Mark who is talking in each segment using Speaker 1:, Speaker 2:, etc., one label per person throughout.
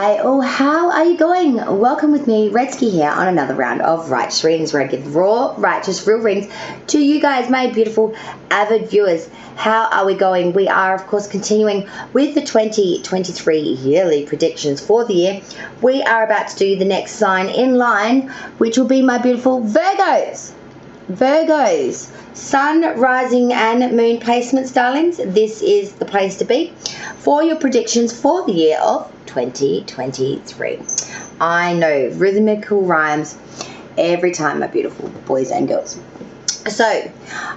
Speaker 1: Hi, oh, how are you going? Welcome with me, Redsky here, on another round of Righteous Readings, where I give raw, righteous, real readings to you guys, my beautiful, avid viewers. How are we going? We are, of course, continuing with the 2023 yearly predictions for the year. We are about to do the next sign in line, which will be my beautiful Virgos. Virgos, sun, rising, and moon placements, darlings. This is the place to be for your predictions for the year of 2023. I know, rhythmical rhymes every time, my beautiful boys and girls. So,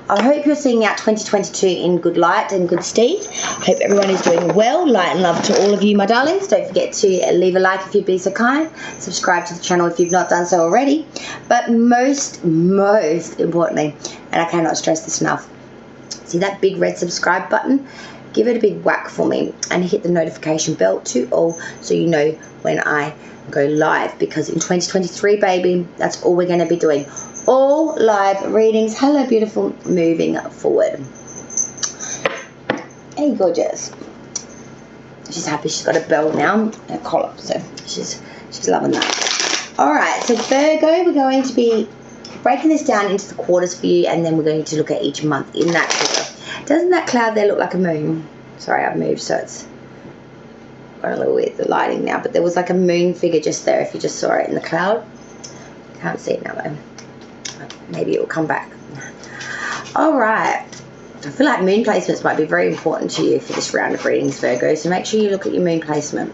Speaker 1: I hope you're seeing out 2022 in good light and good stead. I hope everyone is doing well. Light and love to all of you, my darlings. Don't forget to leave a like if you'd be so kind. Subscribe to the channel if you've not done so already. But most importantly, and I cannot stress this enough, see that big red subscribe button? Give it a big whack for me and hit the notification bell to all so you know when I go live, because in 2023, baby, that's all we're going to be doing. All live readings. Hello, beautiful. Moving forward. Hey, gorgeous. She's happy. She's got a bell now, a collar, so she's loving that. All right, so Virgo, we're going to be breaking this down into the quarters for you, and then we're going to look at each month in that quarter. Doesn't that cloud there look like a moon? Sorry, I've moved, so it's got a little weird, the lighting now, but there was like a moon figure just there if you just saw it in the cloud. Can't see it now though. Maybe it will come back. All right. I feel like moon placements might be very important to you for this round of readings, Virgo, so make sure you look at your moon placement.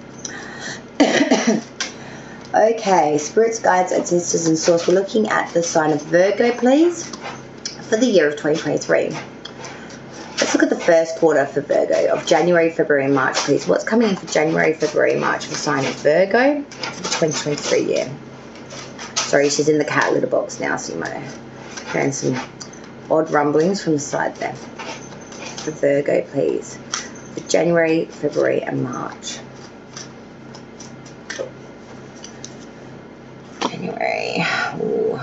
Speaker 1: Okay, spirits, guides, ancestors, and source. We're looking at the sign of Virgo, please, for the year of 2023. Let's look at the first quarter for Virgo of January, February, and March, please. What's coming in for January, February, March for the sign of Virgo for the 2023 year? Sorry, she's in the cat litter box now, so you might be hearing some odd rumblings from the side there. For Virgo, please, for January, February, and March. January, ooh,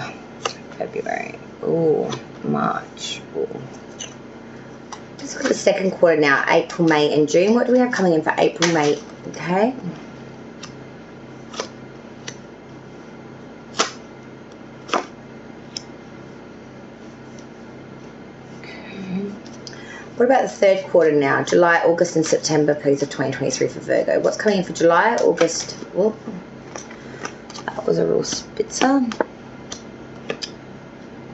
Speaker 1: February, ooh, March, ooh. Let's look at the second quarter now, April, May, and June. What do we have coming in for April, May? Okay. What about the third quarter now? July, August, and September, please, of 2023 for Virgo. What's coming in for July, August? Oh, that was a real spitzer.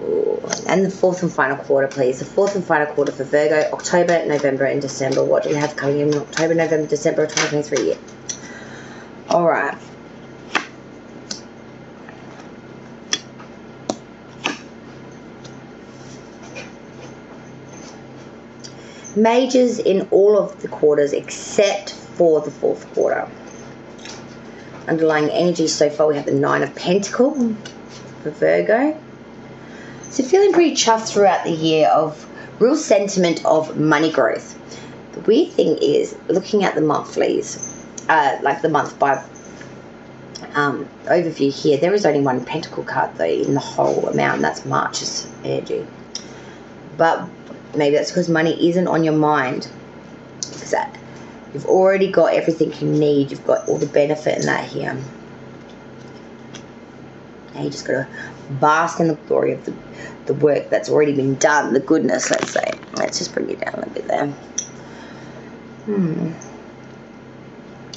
Speaker 1: Ooh, and the fourth and final quarter, please. The fourth and final quarter for Virgo, October, November, and December. What do we have coming in October, November, December of 2023 year? All right. Majors in all of the quarters except for the fourth quarter. Underlying energy so far, we have the Nine of Pentacles for Virgo. So feeling pretty chuffed throughout the year of real sentiment of money growth. The weird thing is, looking at the monthlies, like the month by overview here, there is only one Pentacle card though in the whole amount, and that's March's energy. But maybe that's because money isn't on your mind, because you've already got everything you need. You've got all the benefit in that here. Now you just got to bask in the glory of the work that's already been done, the goodness, let's say. Let's just bring it down a little bit there.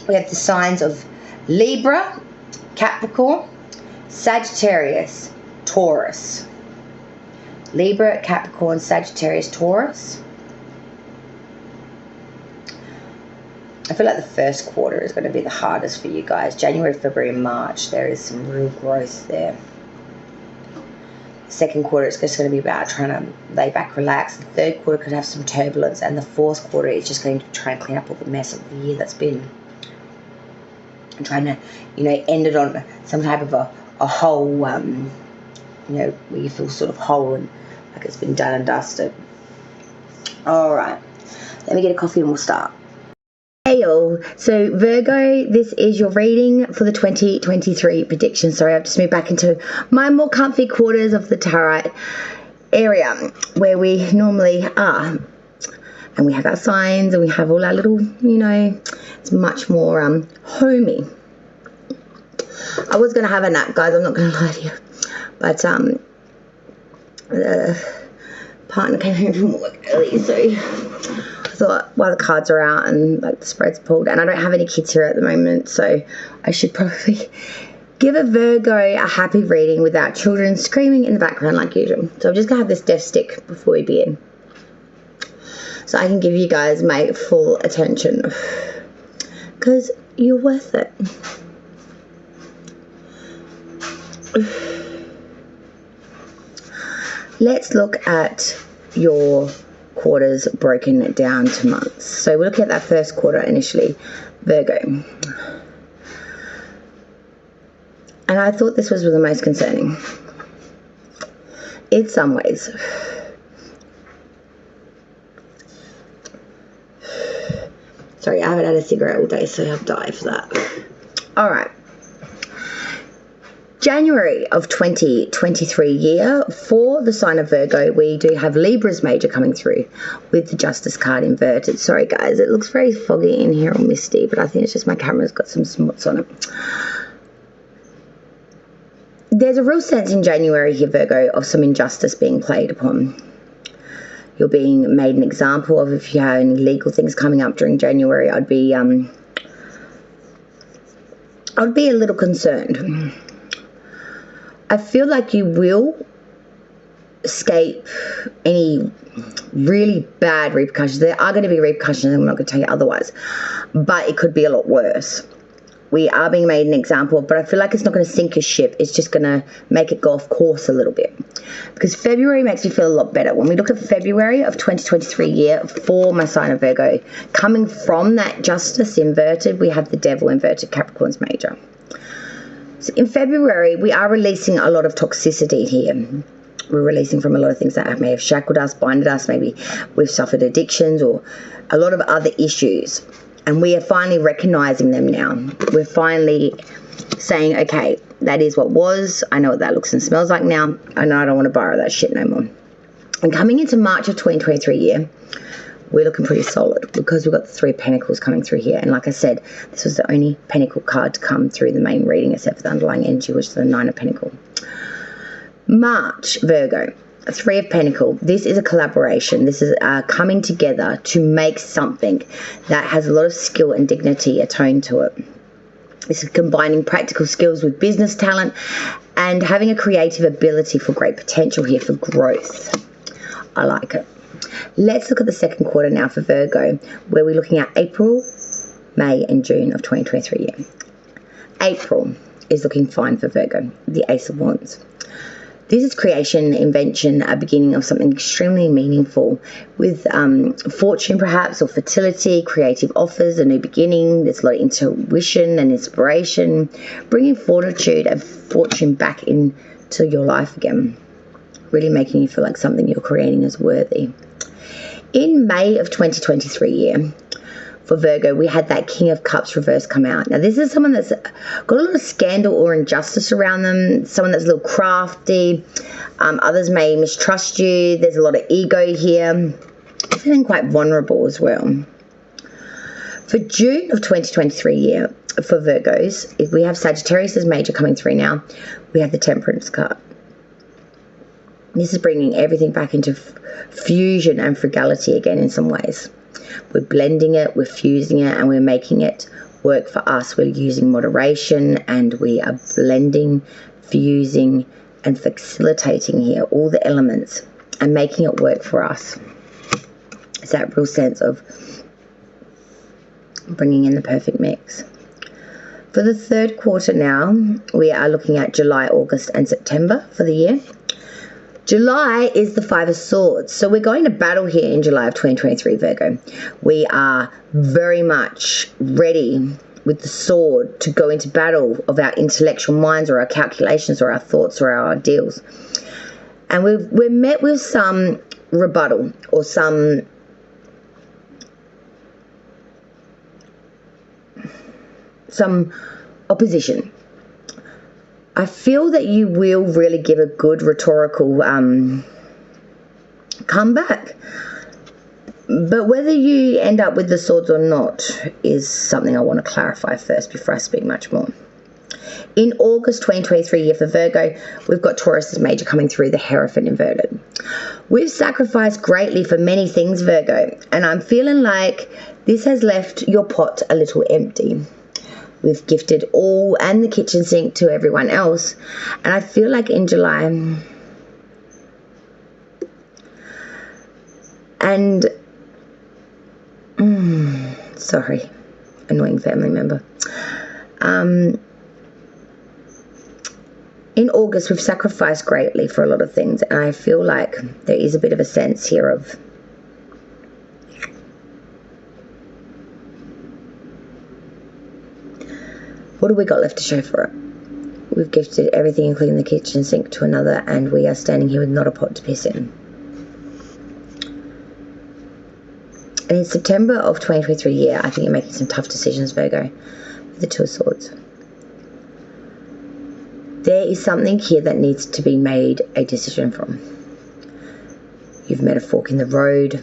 Speaker 1: We have the signs of Libra, Capricorn, Sagittarius, Taurus. Libra, Capricorn, Sagittarius, Taurus. I feel like the first quarter is going to be the hardest for you guys. January, February, and March, there is some real growth there. Second quarter, it's just going to be about trying to lay back, relax. The third quarter could have some turbulence, and the fourth quarter is just going to try and clean up all the mess of the year that's been. And trying to, end it on some type of a whole, where you feel sort of whole and like it's been done and dusted. All right, let me get a coffee and we'll start. Hey all, so Virgo, this is your reading for the 2023 prediction. Sorry, I've just moved back into my more comfy quarters of the tarot area where we normally are. And we have our signs and we have all our little, it's much more homey. I was going to have a nap, guys. I'm not going to lie to you. But the partner came home from work early, so I thought while the cards are out and like the spread's pulled, and I don't have any kids here at the moment, so I should probably give a Virgo a happy reading without children screaming in the background like usual. So I'm just going to have this death stick before we begin, so I can give you guys my full attention, because you're worth it. Let's look at your quarters broken down to months. So we're looking at that first quarter initially, Virgo. And I thought this was the most concerning in some ways. Sorry, I haven't had a cigarette all day, so I'll die for that. All right. January of 2023 year, for the sign of Virgo, we do have Libra's major coming through with the Justice card inverted. Sorry, guys, it looks very foggy in here or misty, but I think it's just my camera's got some spots on it. There's a real sense in January here, Virgo, of some injustice being played upon. You're being made an example of. If you have any legal things coming up during January, I'd be a little concerned. I feel like you will escape any really bad repercussions. There are going to be repercussions, I'm not going to tell you otherwise, but it could be a lot worse. We are being made an example of, but I feel like it's not going to sink your ship. It's just going to make it go off course a little bit, because February makes me feel a lot better. When we look at February of 2023 year for my sign of Virgo, coming from that Justice inverted, we have the Devil inverted, Capricorn's major. So in February, we are releasing a lot of toxicity here. We're releasing from a lot of things that may have shackled us, binded us. Maybe we've suffered addictions or a lot of other issues. And we are finally recognizing them now. We're finally saying, okay, that is what was. I know what that looks and smells like now. I know I don't want to borrow that shit no more. And coming into March of 2023 year, we're looking pretty solid, because we've got the Three of Pentacles coming through here. And like I said, this was the only Pentacle card to come through the main reading, except for the underlying energy, which is the Nine of Pentacles. March, Virgo, Three of Pentacles. This is a collaboration. This is coming together to make something that has a lot of skill and dignity attuned to it. This is combining practical skills with business talent and having a creative ability for great potential here for growth. I like it. Let's look at the second quarter now for Virgo, where we're looking at April, May, and June of 2023 year. April is looking fine for Virgo, the Ace of Wands. This is creation, invention, a beginning of something extremely meaningful with fortune perhaps, or fertility, creative offers, a new beginning. There's a lot of intuition and inspiration, bringing fortitude and fortune back into your life again, really making you feel like something you're creating is worthy. In May of 2023 year, for Virgo, we had that King of Cups reverse come out. Now, this is someone that's got a lot of scandal or injustice around them, someone that's a little crafty. Others may mistrust you. There's a lot of ego here. Feeling quite vulnerable as well. For June of 2023 year, for Virgos, if we have Sagittarius' major coming through now, we have the Temperance card. This is bringing everything back into fusion and frugality again in some ways. We're blending it, we're fusing it, and we're making it work for us. We're using moderation, and we are blending, fusing, and facilitating here all the elements and making it work for us. It's that real sense of bringing in the perfect mix. For the third quarter now, we are looking at July, August, and September for the year. July is the Five of Swords. So we're going to battle here in July of 2023, Virgo. We are very much ready with the sword to go into battle of our intellectual minds or our calculations or our thoughts or our ideals. And we're met with some rebuttal or some opposition. I feel that you will really give a good rhetorical comeback. But whether you end up with the swords or not is something I want to clarify first before I speak much more. In August 2023 year for Virgo, we've got Taurus's major coming through, the Hierophant inverted. We've sacrificed greatly for many things, Virgo, and I'm feeling like this has left your pot a little empty. We've gifted all and the kitchen sink to everyone else, and I feel like in July, and sorry, annoying family member. In August, we've sacrificed greatly for a lot of things, and I feel like there is a bit of a sense here of what do we got left to show for it? We've gifted everything, including the kitchen sink, to another, and we are standing here with not a pot to piss in. And in September of 2023 year, I think you're making some tough decisions, Virgo, with the Two of Swords. There is something here that needs to be made a decision from. You've met a fork in the road.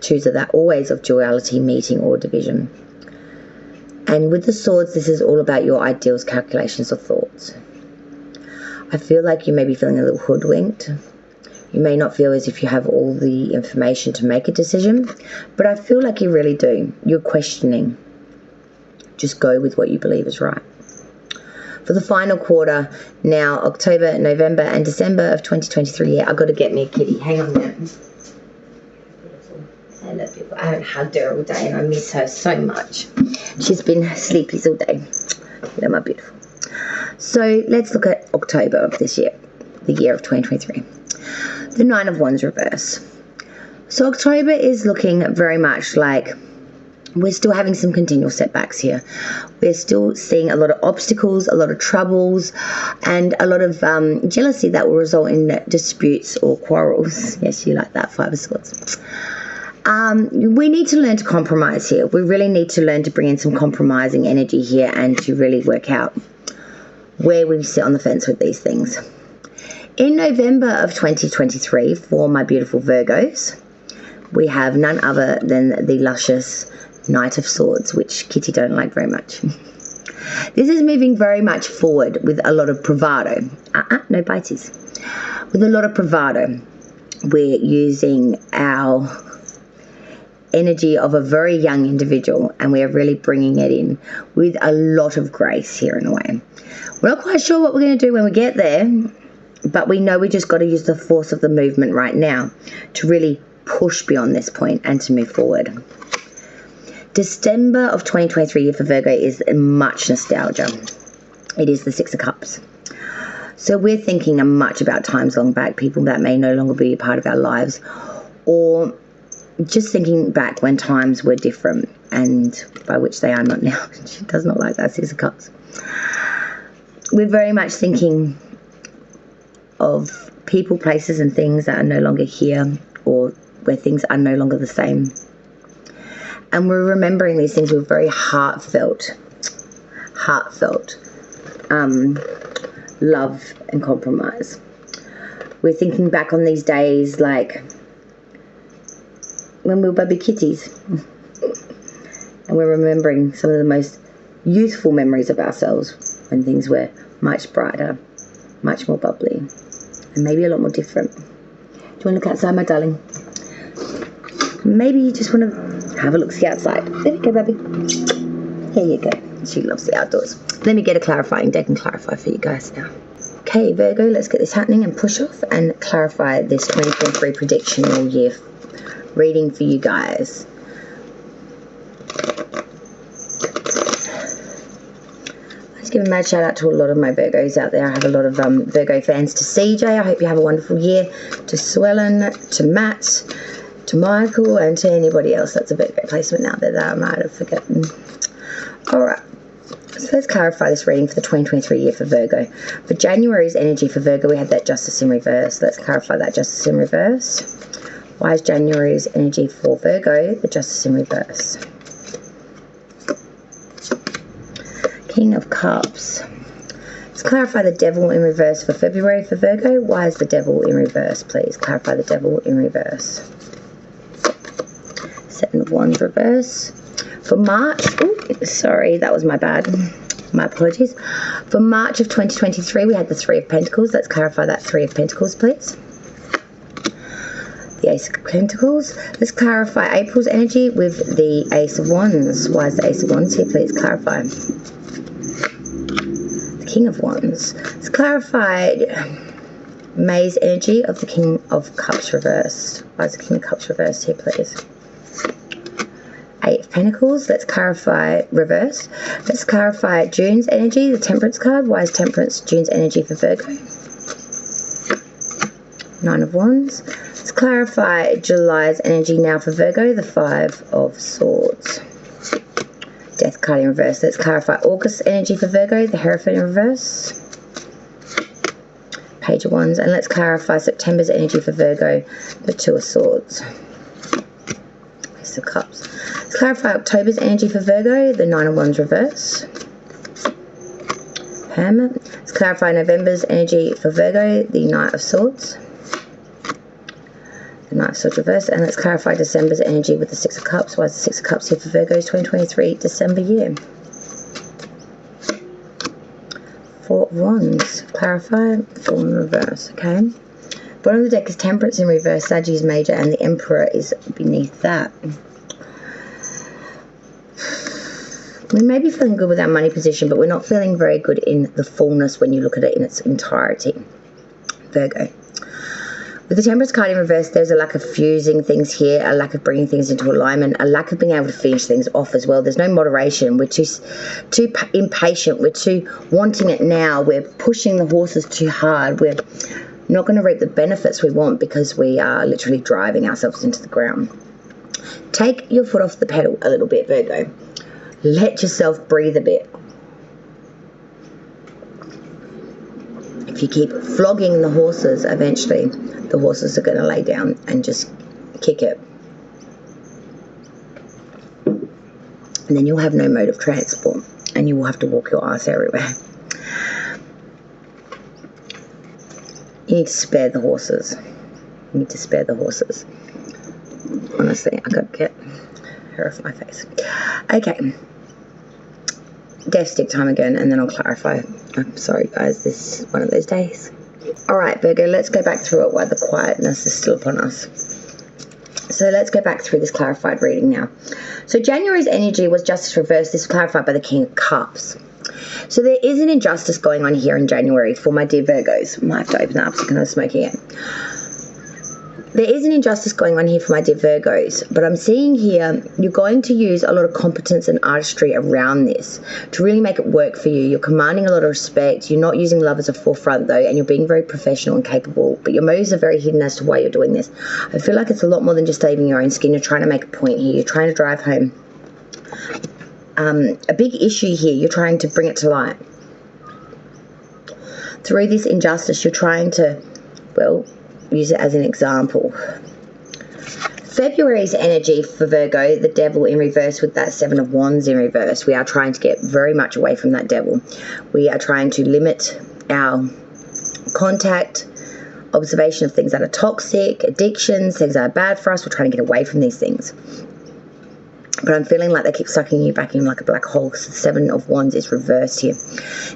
Speaker 1: Choose of that, always of duality, meeting or division. And with the Swords, this is all about your ideals, calculations or thoughts. I feel like you may be feeling a little hoodwinked. You may not feel as if you have all the information to make a decision, but I feel like you really do. You're questioning. Just go with what you believe is right. For the final quarter, now October, November and December of 2023, yeah, I've got to get me a kitty. Hang on a minute. I haven't hugged her all day and I miss her so much. She's been sleepies all day. They're my beautiful. So let's look at October of this year, the year of 2023. The Nine of Wands reverse. So October is looking very much like we're still having some continual setbacks here. We're still seeing a lot of obstacles, a lot of troubles, and a lot of jealousy that will result in disputes or quarrels. Yes, you like that, Five of Swords. We need to learn to compromise here. We really need to learn to bring in some compromising energy here and to really work out where we sit on the fence with these things. In November of 2023, for my beautiful Virgos, we have none other than the luscious Knight of Swords, which Kitty don't like very much. This is moving very much forward with a lot of bravado. No bites. With a lot of bravado. We're using our energy of a very young individual and we are really bringing it in with a lot of grace here in a way. We're not quite sure what we're going to do when we get there, but we know we just got to use the force of the movement right now to really push beyond this point and to move forward. December of 2023 for Virgo is much nostalgia. It is the Six of Cups. So we're thinking much about times long back, people that may no longer be a part of our lives, or just thinking back when times were different, and by which they are not now. She does not like that Six of Cups. We're very much thinking of people, places and things that are no longer here, or where things are no longer the same. And we're remembering these things with very heartfelt love and compromise. We're thinking back on these days like when we were baby kitties. And we're remembering some of the most youthful memories of ourselves when things were much brighter, much more bubbly, and maybe a lot more different. Do you want to look outside, my darling? Maybe you just want to have a look-see outside. There you go, baby. Here you go. She loves the outdoors. Let me get a clarifying deck and clarify for you guys now. Okay, Virgo, let's get this happening and push off and clarify this 2023 prediction all year reading for you guys. Let's give a mad shout out to a lot of my Virgos out there. I have a lot of Virgo fans. To CJ, I hope you have a wonderful year. To Swellen, to Matt, to Michael, and to anybody else that's a Virgo placement out there that I might have forgotten. Alright, so let's clarify this reading for the 2023 year for Virgo. For January's energy for Virgo, we had that Justice in reverse. Let's clarify that Justice in reverse. Why is January's energy for Virgo the Justice in reverse? King of Cups. Let's clarify the Devil in reverse for February for Virgo. Why is the Devil in reverse, please? Clarify the Devil in reverse. Seven of Wands reverse. For March, ooh, sorry, that was my bad. My apologies. For March of 2023, we had the Three of Pentacles. Let's clarify that Three of Pentacles, please. The Ace of Pentacles. Let's clarify April's energy with the Ace of Wands. Why is the Ace of Wands here? Please clarify. The King of Wands. Let's clarify May's energy of the King of Cups reversed. Why is the King of Cups reversed here, please? Eight of Pentacles. Let's clarify reverse. Let's clarify June's energy, the Temperance card. Why is Temperance June's energy for Virgo? Nine of Wands. Let's clarify July's energy now for Virgo, the Five of Swords. Death card in reverse. Let's clarify August's energy for Virgo, the Hierophant in reverse. Page of Wands. And let's clarify September's energy for Virgo, the Two of Swords. Ace of Cups. Let's clarify October's energy for Virgo, the Nine of Wands reverse. Hermit. Let's clarify November's energy for Virgo, the Knight of Swords. The Knight of Swords reverse. And let's clarify December's energy with the Six of Cups. Why is the Six of Cups here for Virgo's 2023 December year? Four of Wands. Clarify. Four in reverse. Okay. Bottom of the deck is Temperance in reverse, Sagittarius major, and the Emperor is beneath that. We may be feeling good with our money position, but we're not feeling very good in the fullness when you look at it in its entirety. Virgo. With the Temperance card in reverse, there's a lack of fusing things here, a lack of bringing things into alignment, a lack of being able to finish things off as well. There's no moderation. We're too impatient. We're too wanting it now. We're pushing the horses too hard. We're not going to reap the benefits we want because we are literally driving ourselves into the ground. Take your foot off the pedal a little bit, Virgo. Let yourself breathe a bit. If you keep flogging the horses, eventually the horses are going to lay down and just kick it. And then you'll have no mode of transport and you will have to walk your ass everywhere. You need to spare the horses. You need to spare the horses. Honestly, I got to get hair off my face. Okay. Death stick time again, and then I'll clarify. I'm sorry, guys. This is one of those days. All right, Virgo, let's go back through it while the quietness is still upon us. So let's go back through this clarified reading now. So January's energy was justice reversed. This was clarified by the King of Cups. So there is an injustice going on here in January for my dear Virgos. I might have to open that up so I can have a smoke again. There is an injustice going on here for my dear Virgos, but I'm seeing here you're going to use a lot of competence and artistry around this to really make it work for you. You're commanding a lot of respect. You're not using love as a forefront though, and you're being very professional and capable, but your motives are very hidden as to why you're doing this. I feel like it's a lot more than just saving your own skin. You're trying to make a point here. You're trying to drive home a big issue here. You're trying to bring it to light. Through this injustice, you're trying to, well, use it as an example. February's energy for Virgo, the devil in reverse with that Seven of Wands in reverse. We are trying to get very much away from that devil. We are trying to limit our contact, observation of things that are toxic, addictions, things that are bad for us. We're trying to get away from these things. But I'm feeling like they keep sucking you back in like a black hole. So the Seven of Wands is reversed here.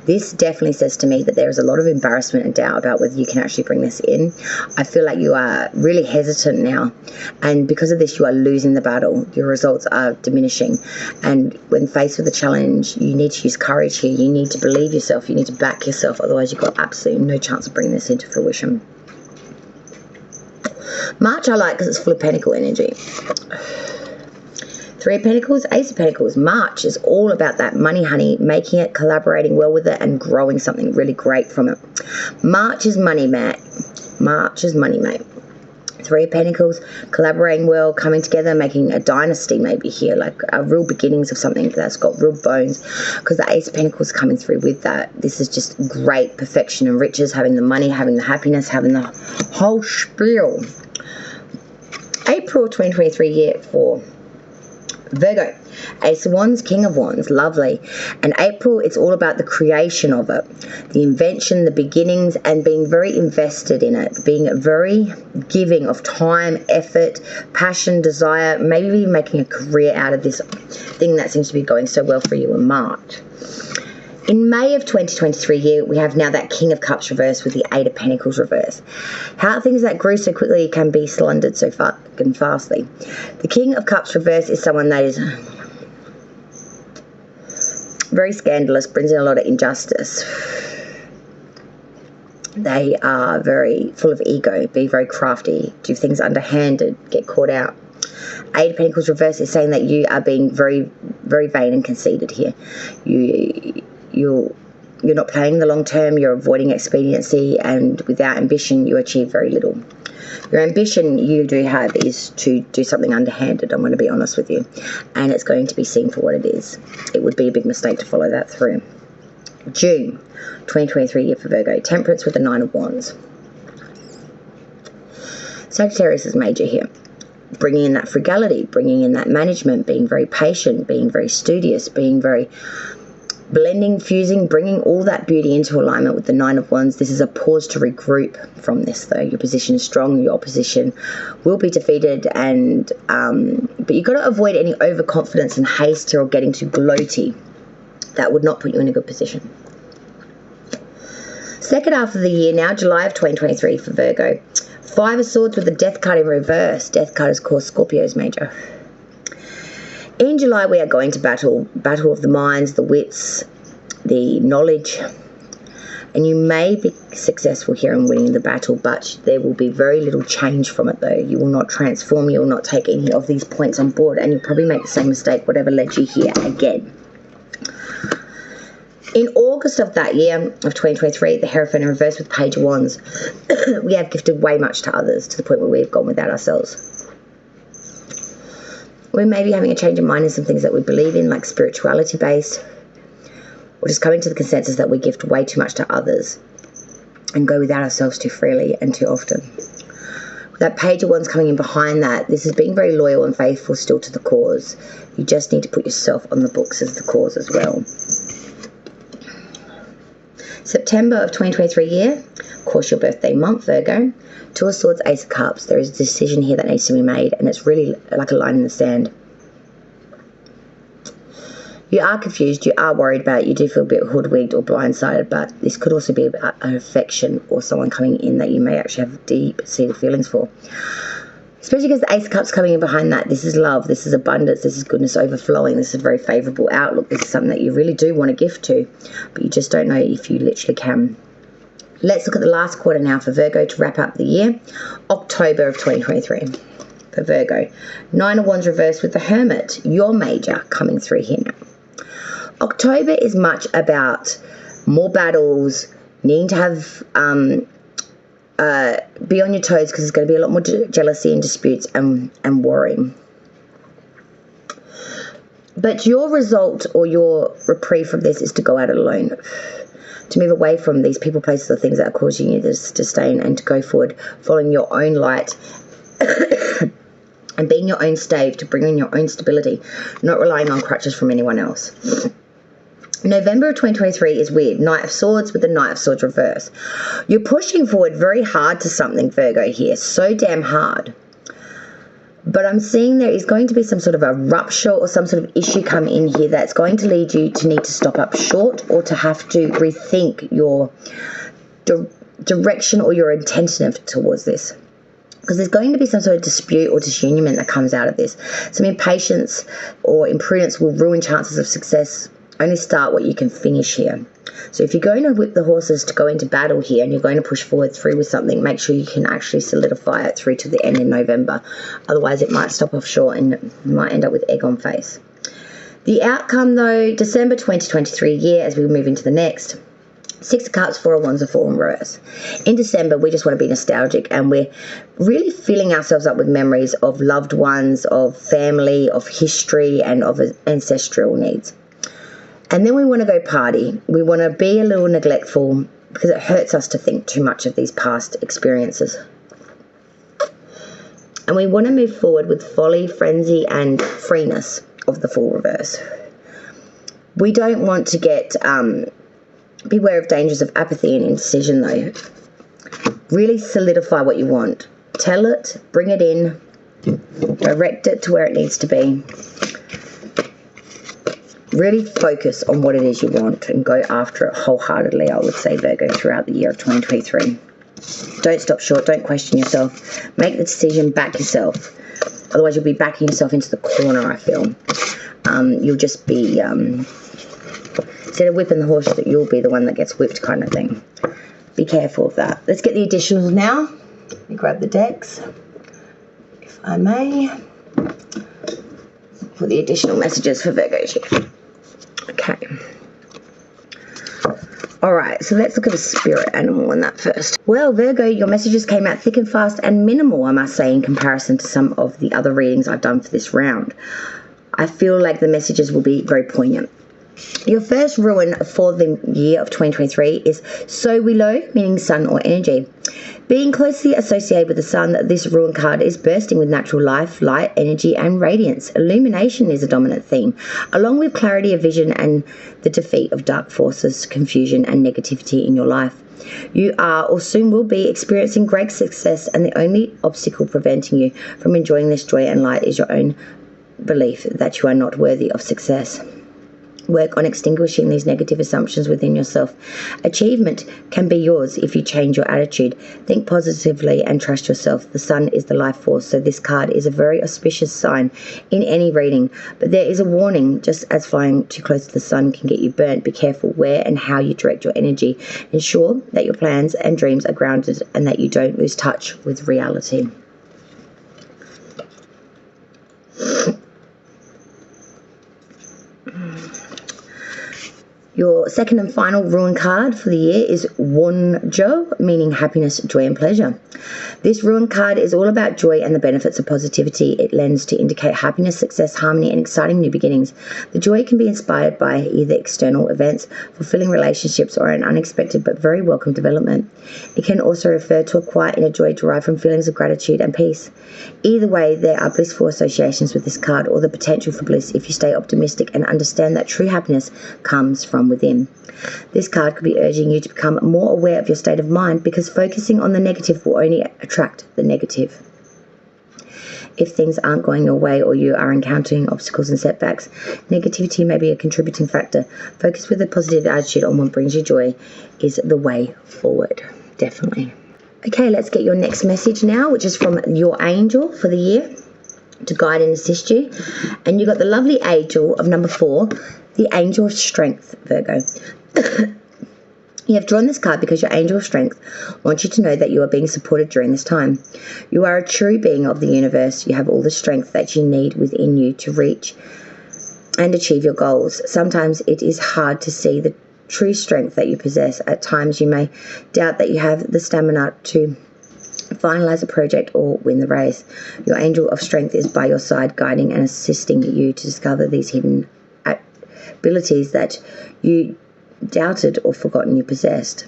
Speaker 1: This definitely says to me that there is a lot of embarrassment and doubt about whether you can actually bring this in. I feel like you are really hesitant now. And because of this, you are losing the battle. Your results are diminishing. And when faced with a challenge, you need to use courage here. You need to believe yourself. You need to back yourself. Otherwise, you've got absolutely no chance of bringing this into fruition. March I like because it's full of pentacle energy. Three of Pentacles, Ace of Pentacles. March is all about that money, honey, making it, collaborating well with it, and growing something really great from it. March is money, mate. March is money, mate. Three of Pentacles, collaborating well, coming together, making a dynasty maybe here, like a real beginnings of something that's got real bones, because the Ace of Pentacles coming through with that. This is just great perfection and riches, having the money, having the happiness, having the whole spiel. April 2023 year for Virgo, Ace of Wands, King of Wands, lovely. And April, it's all about the creation of it, the invention, the beginnings, and being very invested in it, being very giving of time, effort, passion, desire, maybe even making a career out of this thing that seems to be going so well for you in March. In May of 2023 here, we have now that King of Cups reverse with the Eight of Pentacles reverse. How things that grew so quickly can be slandered so fucking fastly. The King of Cups reverse is someone that is very scandalous, brings in a lot of injustice. They are very full of ego, be very crafty, do things underhanded, get caught out. Eight of Pentacles reverse is saying that you are being very, very vain and conceited here. You're not playing the long term, you're avoiding expediency, and without ambition you achieve very little. Your ambition you do have is to do something underhanded, I'm going to be honest with you, and it's going to be seen for what it is. It would be a big mistake to follow that through. June 2023 year for Virgo, Temperance with the Nine of Wands. Sagittarius is major here. Bringing in that frugality, bringing in that management, being very patient, being very studious, being very blending, fusing, bringing all that beauty into alignment with the Nine of Wands. This is a pause to regroup from this, though. Your position is strong, your opposition will be defeated, and but you've got to avoid any overconfidence and haste here or getting too gloaty. That would not put you in a good position. Second half of the year now, July of 2023 for Virgo. Five of Swords with the Death card in reverse. Death card is called Scorpio's major. In July, we are going to battle of the minds, the wits, the knowledge, and you may be successful here in winning the battle, but there will be very little change from it, though. You will not transform, you will not take any of these points on board, and you'll probably make the same mistake, whatever led you here again. In August of that year, of 2023, the Hierophant in reverse with Page of Wands, we have gifted way much to others, to the point where we've gone without ourselves. We may be having a change of mind in some things that we believe in, like spirituality based, or just coming to the consensus that we gift way too much to others and go without ourselves too freely and too often. With that Page of Wands coming in behind that, this is being very loyal and faithful still to the cause. You just need to put yourself on the books as the cause as well. September of 2023 year, of course your birthday month, Virgo. Two of Swords, Ace of Cups. There is a decision here that needs to be made, and it's really like a line in the sand. You are confused, you are worried about it, you do feel a bit hoodwinked or blindsided, but this could also be about an affection or someone coming in that you may actually have deep-seated feelings for. Especially because the Ace of Cups coming in behind that. This is love, this is abundance, this is goodness overflowing, this is a very favourable outlook. This is something that you really do want to gift to, but you just don't know if you literally can. Let's look at the last quarter now for Virgo to wrap up the year. October of 2023 for Virgo. Nine of Wands reversed with the Hermit, your major, coming through here now. October is much about more battles, needing to have be on your toes, because there's going to be a lot more jealousy and disputes and worrying. But your result or your reprieve from this is to go out alone, to move away from these people, places, or things that are causing you this disdain, and to go forward, following your own light and being your own stave to bring in your own stability, not relying on crutches from anyone else. November of 2023 is weird. Knight of Swords with the Knight of Swords reverse. You're pushing forward very hard to something, Virgo, here. So damn hard. But I'm seeing there is going to be some sort of a rupture or some sort of issue come in here that's going to lead you to need to stop up short, or to have to rethink your direction or your intention towards this. Because there's going to be some sort of dispute or disunionment that comes out of this. Some impatience or imprudence will ruin chances of success. Only start what you can finish here. So if you're going to whip the horses to go into battle here, and you're going to push forward through with something, make sure you can actually solidify it through to the end in November. Otherwise it might stop off short and you might end up with egg on face. The outcome though, December 2023 year, as we move into the next. Six of Cups, Four of Wands, and Four in reverse. In December, we just want to be nostalgic, and we're really filling ourselves up with memories of loved ones, of family, of history, and of ancestral needs. And then we want to go party. We want to be a little neglectful, because it hurts us to think too much of these past experiences. And we want to move forward with folly, frenzy, and freeness of the Fool reverse. We don't want to get... beware of dangers of apathy and indecision, though. Really solidify what you want. Tell it, bring it in, direct it to where it needs to be. Really focus on what it is you want and go after it wholeheartedly, I would say, Virgo, throughout the year of 2023. Don't stop short. Don't question yourself. Make the decision. Back yourself. Otherwise, you'll be backing yourself into the corner, I feel. You'll just be, instead of whipping the horse, that you'll be the one that gets whipped kind of thing. Be careful of that. Let's get the additionals now. Let me grab the decks, if I may. For the additional messages for Virgos here. Okay. Alright, so let's look at the spirit animal in that first. Well, Virgo, your messages came out thick and fast and minimal, I must say, in comparison to some of the other readings I've done for this round. I feel like the messages will be very poignant. Your first rune for the year of 2023 is So Willow, meaning sun or energy. Being closely associated with the sun, this rune card is bursting with natural life, light, energy, and radiance. Illumination is a dominant theme, along with clarity of vision and the defeat of dark forces, confusion, and negativity in your life. You are or soon will be experiencing great success, and the only obstacle preventing you from enjoying this joy and light is your own belief that you are not worthy of success. Work on extinguishing these negative assumptions within yourself. Achievement can be yours if you change your attitude. Think positively and trust yourself. The sun is the life force, so this card is a very auspicious sign in any reading. But there is a warning, just as flying too close to the sun can get you burnt. Be careful where and how you direct your energy. Ensure that your plans and dreams are grounded and that you don't lose touch with reality. Your second and final rune card for the year is Wonjo, meaning happiness, joy and pleasure. This rune card is all about joy and the benefits of positivity. It lends to indicate happiness, success, harmony and exciting new beginnings. The joy can be inspired by either external events, fulfilling relationships or an unexpected but very welcome development. It can also refer to a quiet inner joy derived from feelings of gratitude and peace. Either way, there are blissful associations with this card or the potential for bliss if you stay optimistic and understand that true happiness comes from within. This card could be urging you to become more aware of your state of mind, because focusing on the negative will only attract the negative. If things aren't going your way or you are encountering obstacles and setbacks, negativity may be a contributing factor. Focus with a positive attitude on what brings you joy is the way forward. Definitely. Okay, let's get your next message now, which is from your angel for the year to guide and assist you. And you got the lovely angel of number 4, the angel of strength, Virgo. You have drawn this card because your angel of strength wants you to know that you are being supported during this time. You are a true being of the universe. You have all the strength that you need within you to reach and achieve your goals. Sometimes it is hard to see the true strength that you possess. At times you may doubt that you have the stamina to finalize a project or win the race. Your angel of strength is by your side, guiding and assisting you to discover these hidden abilities that you doubted or forgotten you possessed.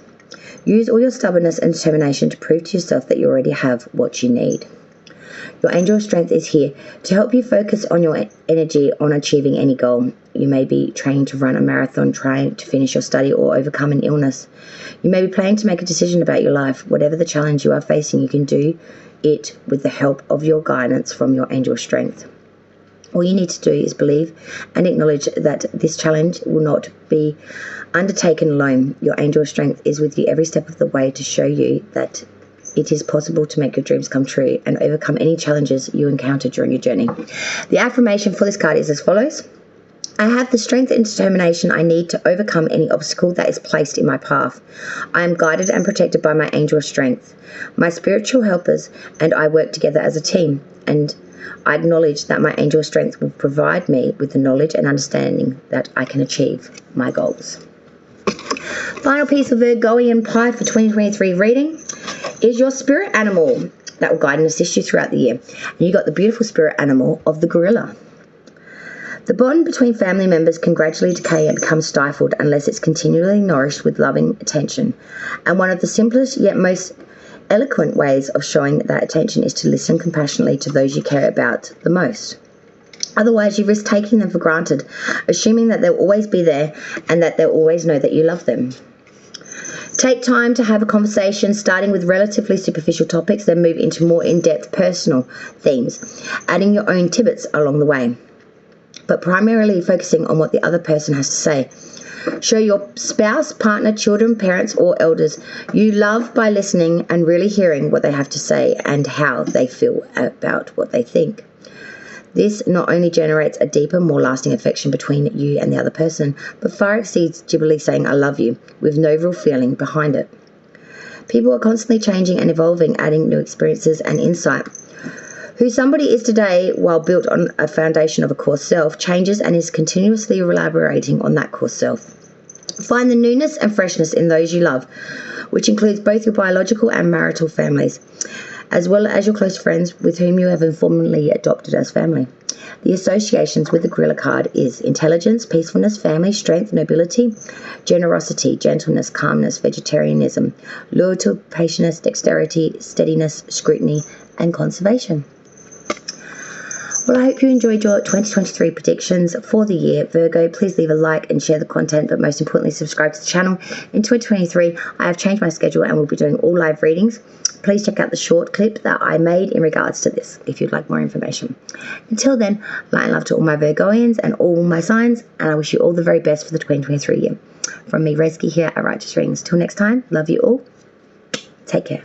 Speaker 1: Use all your stubbornness and determination to prove to yourself that you already have what you need. Your angel of strength is here to help you focus on your energy on achieving any goal. You may be training to run a marathon, trying to finish your study, or overcome an illness. You may be planning to make a decision about your life. Whatever the challenge you are facing, you can do it with the help of your guidance from your angel of strength. All you need to do is believe and acknowledge that this challenge will not be undertaken alone. Your angel of strength is with you every step of the way to show you that it is possible to make your dreams come true and overcome any challenges you encounter during your journey. The affirmation for this card is as follows. I have the strength and determination I need to overcome any obstacle that is placed in my path. I am guided and protected by my angel of strength. My spiritual helpers and I work together as a team, and I acknowledge that my angel of strength will provide me with the knowledge and understanding that I can achieve my goals. Final piece of Virgoian pie for 2023 reading is your spirit animal that will guide and assist you throughout the year. And you got the beautiful spirit animal of the gorilla. The bond between family members can gradually decay and become stifled unless it's continually nourished with loving attention. And one of the simplest yet most eloquent ways of showing that attention is to listen compassionately to those you care about the most. Otherwise, you risk taking them for granted, assuming that they'll always be there and that they'll always know that you love them. Take time to have a conversation, starting with relatively superficial topics, then move into more in-depth personal themes, adding your own tidbits along the way. but primarily focusing on what the other person has to say. Show your spouse, partner, children, parents, or elders you love by listening and really hearing what they have to say and how they feel about what they think. This not only generates a deeper, more lasting affection between you and the other person, but far exceeds gibberly saying I love you with no real feeling behind it. People are constantly changing and evolving, adding new experiences and insight. Who somebody is today, while built on a foundation of a core self, changes and is continuously elaborating on that core self. Find the newness and freshness in those you love, which includes both your biological and marital families, as well as your close friends with whom you have informally adopted as family. The associations with the gorilla card is intelligence, peacefulness, family, strength, nobility, generosity, gentleness, calmness, vegetarianism, loyalty, patience, dexterity, steadiness, scrutiny, and conservation. Well, I hope you enjoyed your 2023 predictions for the year, Virgo. Please leave a like and share the content, but most importantly, subscribe to the channel. In 2023, I have changed my schedule and will be doing all live readings. Please check out the short clip that I made in regards to this if you'd like more information. Until then, light and love to all my Virgoians and all my signs, and I wish you all the very best for the 2023 year. From me, Rezki, here at Righteous Readings. Till next time, love you all. Take care.